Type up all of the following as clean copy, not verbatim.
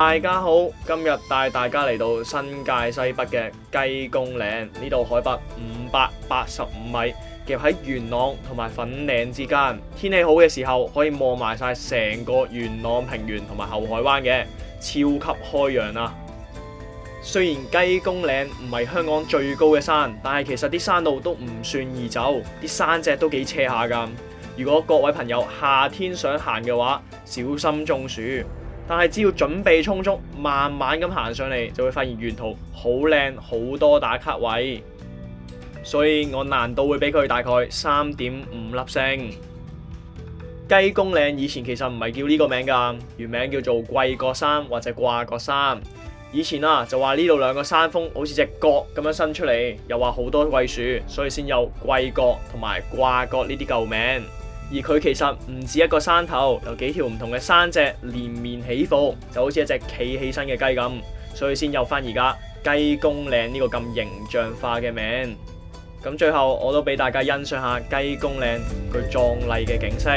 大家好，今日帶大家嚟到新界西北嘅雞公嶺，呢度海拔585米，夾喺元朗同埋粉嶺之間。天氣好嘅時候，可以望埋晒成個元朗平原同埋後海灣嘅，超級開揚啊！雖然雞公嶺唔係香港最高嘅山，但係其實啲山路都唔算易走，啲山脊都幾斜下㗎。如果各位朋友夏天想行嘅話，小心中暑。但係只要準備充足，慢慢咁行上嚟，就會發現沿途好靚，好多打卡位。所以我難度會俾佢大概3.5粒星。雞公嶺以前其實唔係叫呢個名㗎，原名叫做貴角山或者掛角山。以前就話呢度兩個山峰好似隻角咁樣伸出嚟，又話好多桂樹，所以先有貴角同埋掛角呢啲舊名。而佢其實唔止一個山頭，有幾條唔同嘅山脊連綿起伏，就好似一隻企起身嘅雞咁，所以先有返而家雞公嶺呢個咁形象化嘅名。咁最後我都俾大家欣賞下雞公嶺佢壯麗嘅景色。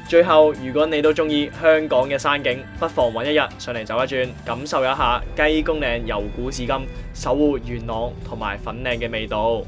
最後，如果你都中意香港嘅山景，不妨揾一日上嚟走一轉，感受一下雞公嶺由古至今守護元朗同埋粉嶺嘅味道。